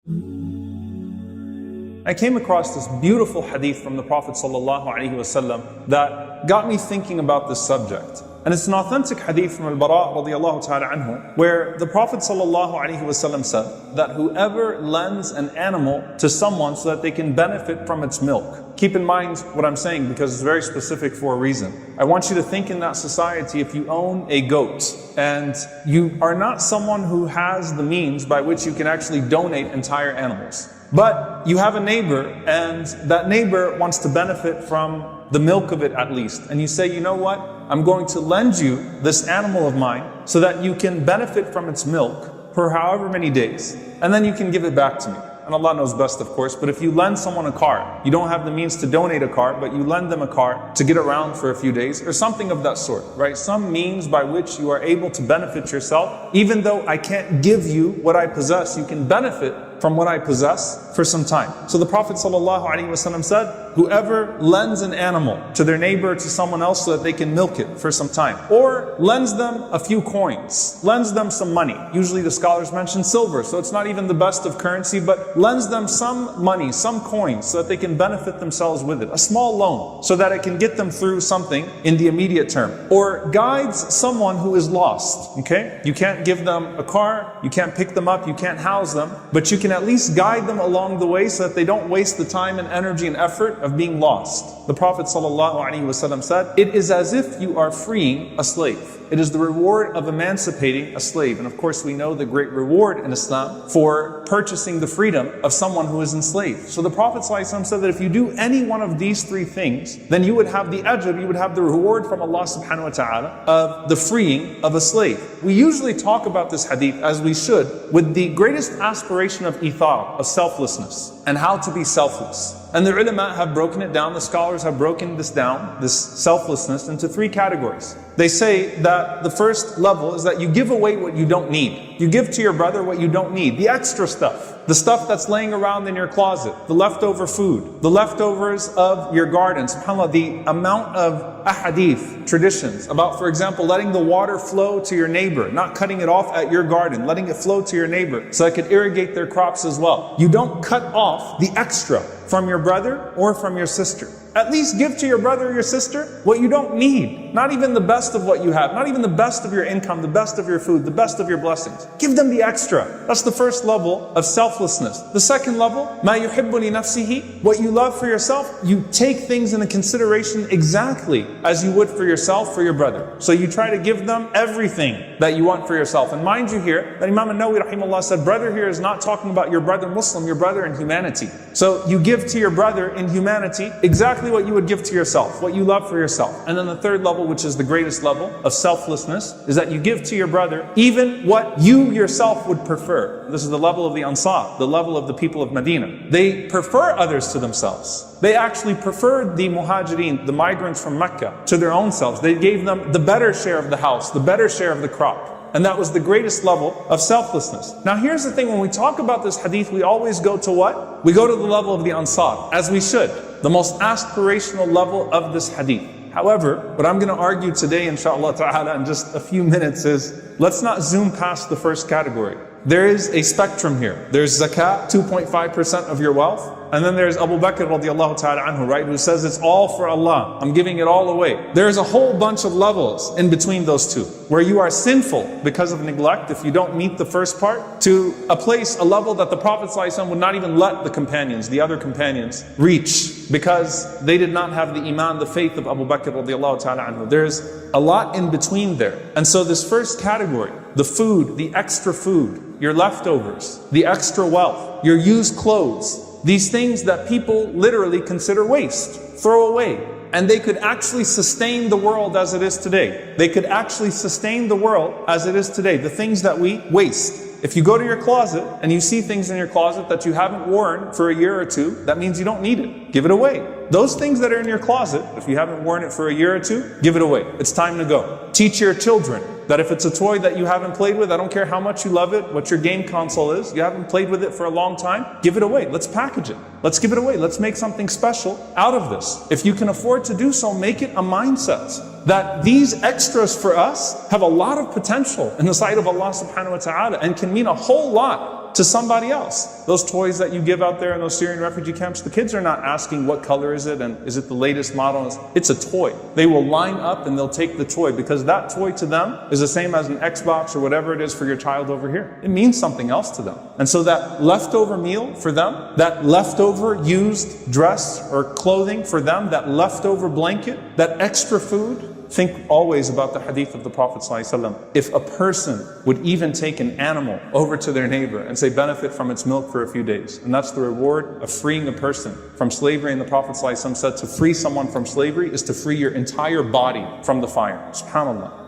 I came across this beautiful hadith from the Prophet ﷺ that got me thinking about this subject. And it's an authentic hadith from Al-Bara radiallahu ta'ala anhu, where the Prophet ﷺ said that whoever lends an animal to someone so that they can benefit from its milk. Keep in mind what I'm saying because it's very specific for a reason. I want you to think in that society, if you own a goat and you are not someone who has the means by which you can actually donate entire animals, but you have a neighbor and that neighbor wants to benefit from the milk of it at least, and you say, you know what, I'm going to lend you this animal of mine so that you can benefit from its milk for however many days, and then you can give it back to me. And Allah knows best, of course, but if you lend someone a car, you don't have the means to donate a car, but you lend them a car to get around for a few days, or something of that sort, right? Some means by which you are able to benefit yourself. Even though I can't give you what I possess, you can benefit from what I possess for some time. So the Prophet ﷺ said, whoever lends an animal to their neighbor, to someone else so that they can milk it for some time, or lends them a few coins, lends them some money. Usually the scholars mention silver, so it's not even the best of currency, but lends them some money, some coins, so that they can benefit themselves with it. A small loan, so that it can get them through something in the immediate term. Or guides someone who is lost, okay? You can't give them a car, you can't pick them up, you can't house them, but you can at least guide them along the way so that they don't waste the time and energy and effort of being lost. The Prophet ﷺ said, it is as if you are freeing a slave. It is the reward of emancipating a slave. And of course we know the great reward in Islam for purchasing the freedom of someone who is enslaved. So the Prophet ﷺ said that if you do any one of these three things, then you would have the ajr, you would have the reward from Allah subhanahu wa ta'ala of the freeing of a slave. We usually talk about this hadith, as we should, with the greatest aspiration of ithar, of selflessness, and how to be selfless. And the ulama have broken it down, the scholars have broken this down, this selflessness, into three categories. They say that the first level is that you give away what you don't need. You give to your brother what you don't need, the extra stuff. The stuff that's laying around in your closet, the leftover food, the leftovers of your garden. SubhanAllah, the amount of ahadith, traditions about, for example, letting the water flow to your neighbor, not cutting it off at your garden, letting it flow to your neighbor so it could irrigate their crops as well. You don't cut off the extra from your brother or from your sister. At least give to your brother or your sister what you don't need. Not even the best of what you have, not even the best of your income, the best of your food, the best of your blessings. Give them the extra. That's the first level of selflessness. The second level, مَا يُحِبُّ لِنَفْسِهِ, what you love for yourself, you take things into consideration exactly as you would for yourself, for your brother. So you try to give them everything that you want for yourself. And mind you here, that Imam An-Nawawi rahimahullah said, brother here is not talking about your brother Muslim, your brother in humanity. So you give to your brother in humanity exactly what you would give to yourself, what you love for yourself. And then the third level, which is the greatest level of selflessness, is that you give to your brother even what you yourself would prefer. This is the level of the Ansar, the level of the people of Medina. They prefer others to themselves. They actually preferred the Muhajirin, the migrants from Mecca, to their own selves. They gave them the better share of the house, the better share of the crop. And that was the greatest level of selflessness. Now here's the thing, when we talk about this hadith, we always go to what? We go to the level of the Ansar, as we should. The most aspirational level of this hadith. However, what I'm going to argue today, inshallah ta'ala, in just a few minutes is, let's not zoom past the first category. There is a spectrum here. There's zakat, 2.5% of your wealth. And then there's Abu Bakr radiallahu ta'ala anhu, right, who says it's all for Allah. I'm giving it all away. There's a whole bunch of levels in between those two, where you are sinful because of neglect if you don't meet the first part, to a place, a level that the Prophet ﷺ would not even let the companions, the other companions, reach, because they did not have the iman, the faith of Abu Bakr radiallahu ta'ala anhu. There's a lot in between there. And so this first category, the food, the extra food, your leftovers, the extra wealth, your used clothes, these things that people literally consider waste, throw away. And they could actually sustain the world as it is today. They could actually sustain the world as it is today. The things that we waste. If you go to your closet and you see things in your closet that you haven't worn for a year or two, that means you don't need it. Give it away. Those things that are in your closet, if you haven't worn it for a year or two, give it away. It's time to go. Teach your children that if it's a toy that you haven't played with, I don't care how much you love it, what your game console is, you haven't played with it for a long time, give it away. Let's package it. Let's give it away. Let's make something special out of this. If you can afford to do so, make it a mindset that these extras for us have a lot of potential in the sight of Allah subhanahu wa ta'ala and can mean a whole lot to somebody else. Those toys that you give out there in those Syrian refugee camps, the kids are not asking what color is it and is it the latest model. It's a toy. They will line up and they'll take the toy because that toy to them is the same as an Xbox or whatever it is for your child over here. It means something else to them. And so that leftover meal for them, that leftover used dress or clothing for them, that leftover blanket, that extra food, think always about the hadith of the Prophet ﷺ. If a person would even take an animal over to their neighbor and say benefit from its milk for a few days, and that's the reward of freeing a person from slavery, and the Prophet ﷺ said to free someone from slavery is to free your entire body from the fire. SubhanAllah.